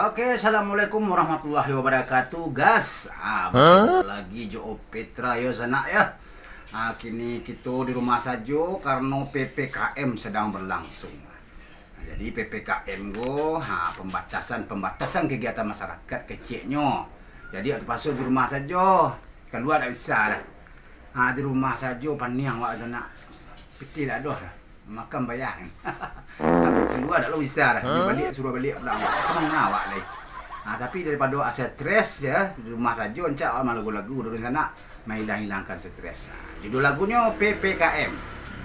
Oke, assalamualaikum warahmatullahi wabarakatuh, gas. Lagi Jo Petra ya sana ya. Kini kita di rumah saja karena PPKM sedang berlangsung. Jadi PPKM go, pembatasan kegiatan masyarakat kecilnya. Jadi waktu pasal di rumah saja, keluar tak bisa lah. Di rumah saja paniang wak sana. Piti tak ada, makan bayar. Tapi keluar tak bisa dah. Balik suruh balik pulang. Kemana awak ni? Tapi daripada aset stres ya, di rumah saja encak main lagu-lagu dari sana hilangkan stres. Judul lagunya PPKM.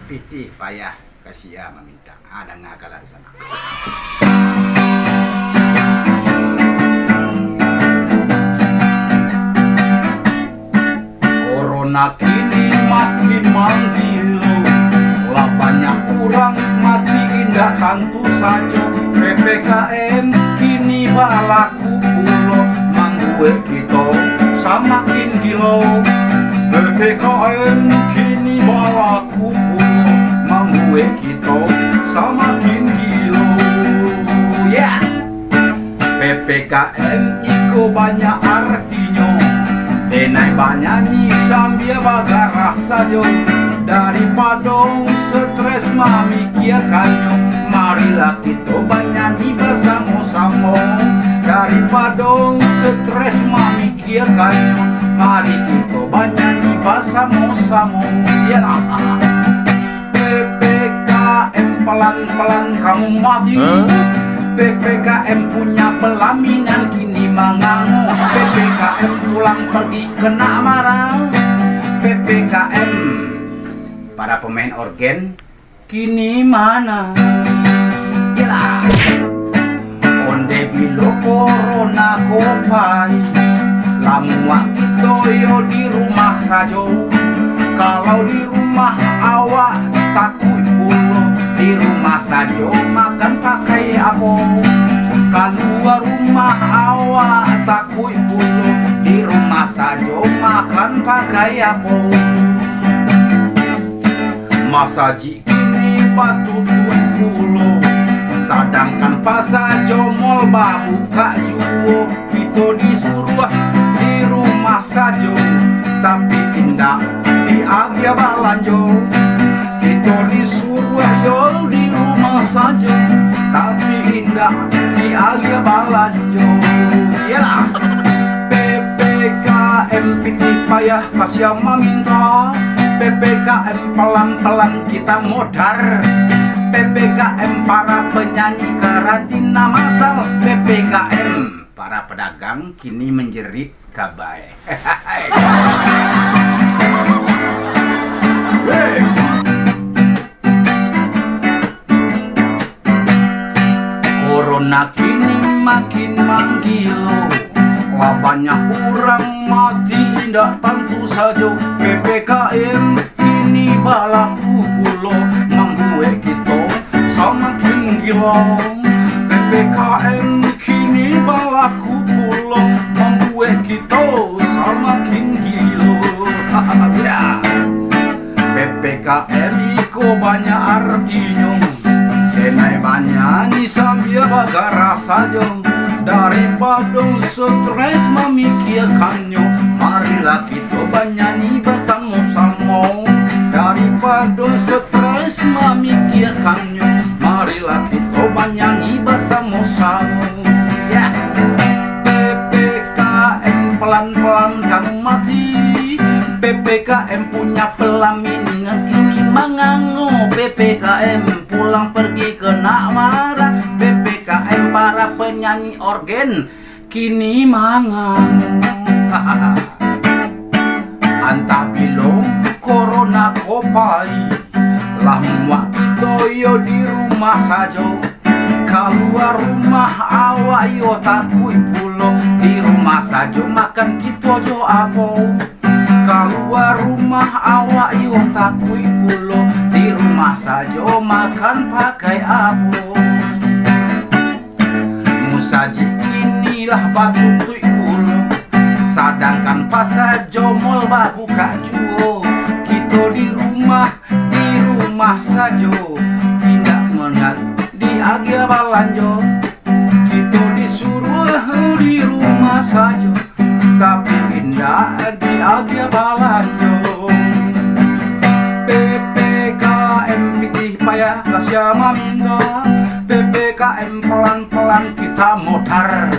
Piti payah kasih meminta. Dengar kalau di sana. Corona kini makin menggila, lah banyak orang mati indah tentu saja. PPKM kini balaku pulo, manggue kita samakin gila. PPKM kini balaku pulo, manggue kita samakin gila. Yeah. PPKM iko banyak artinya, denai banyanyi sambil bagarah saja. Daripada stres memikirkannya, marilah kita banyanyi bersama-sama. Daripada stres memikirkannya, mari kita banyanyi bersama-sama. Yalah. PPKM pelan-pelan kamu mati. PPKM punya pelaminan kini mengangu. PPKM pulang pergi kena marah. PPKM para pemain organ kini mana? Yalah. Onde bilo corona kopai, lamua kita yo di rumah saja. Kalau di rumah awak takut pulo, di rumah saja makan pakai apa? Keluar rumah awak takut pulo, di rumah saja makan pakai apa? Masa kini patut pulo, sedangkan pasar jomol buka juo. Kita disuruh di rumah saja, tapi indah di agya balanjo. Kita disuruh yo di rumah saja, tapi indah di agya balanjo. Yalah. PPKM piti payah kasih meminta. PPKM pelan-pelan kita modar. PPKM para penyanyi karantina masal. PPKM para pedagang kini menjerit kabai. Corona kini makin menggila, lah banyak orang mati indah tentu saja. PPKM kini balaku pulo, manggue kita samakin gila. PPKM kini balaku pulo, manggue kita samakin gila. PPKM iko banyak artinya, denai banyak sambil bagarah saja. Daripada stres memikirkannya, marilah kita banyanyi bersama-sama. Daripada stres memikirkannya, marilah kita banyanyi bersama-sama. Ya. PPKM pelan-pelan kamu mati. PPKM punya pelaminan kini mengangu. PPKM pulang pergi kena marah. PPKM para penyanyi organ kini mangang. Antah bilong corona kopai, lamua kita yo di rumah saja. Keluar rumah awak yo takut pulo, di rumah saja makan kita jo apa? Keluar rumah awak yo takut pulo, di rumah saja makan pakai apa? Musaji inilah batu tuik pulo, Siapa saja mau buka juo, kita di rumah saja, tidak melihat di agia balanjo. Kita disuruh di rumah saja, tapi tidak di agia balanjo. PPKM pitih payah kasih maminta, PPKM pelan-pelan kita modar.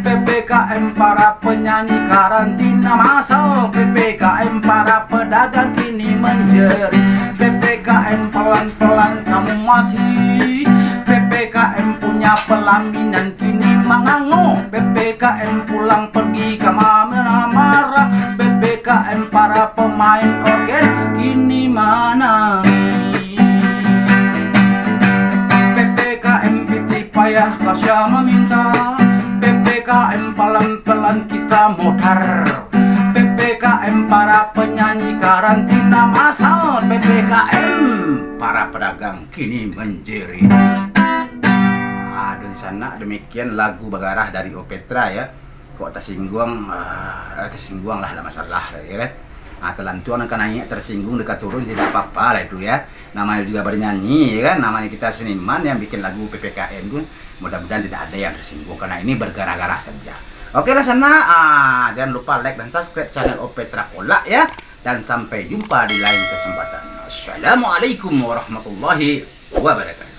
PPKM para penyanyi karantina masal, PPKM para pedagang kini menjerit. PPKM pelan-pelan kamu mati, PPKM punya pelaminan kini mengangu. PPKM pulang pergi ke mana-mana, PPKM para pemain organ kini mana. PPKM pitih payah kasih meminta, PPKM pelan-pelan kita modar. PPKM para penyanyi karantina masal, PPKM para pedagang kini menjerit. Dan sana demikian lagu Bagarah dari Opetra ya. Kok tersinggung lah, ada masalah ya kan. Telantuan kan nanya tersinggung dekat turun tidak apa-apa lah itu ya. Namanya juga bernyanyi ya kan, namanya kita seniman yang bikin lagu PPKM pun mudah-mudahan tidak ada yang tersinggung karena ini bergara-gara saja. Oke lah sana, jangan lupa like dan subscribe channel Opetra Kola ya. Dan sampai jumpa di lain kesempatan. Assalamualaikum warahmatullahi wabarakatuh.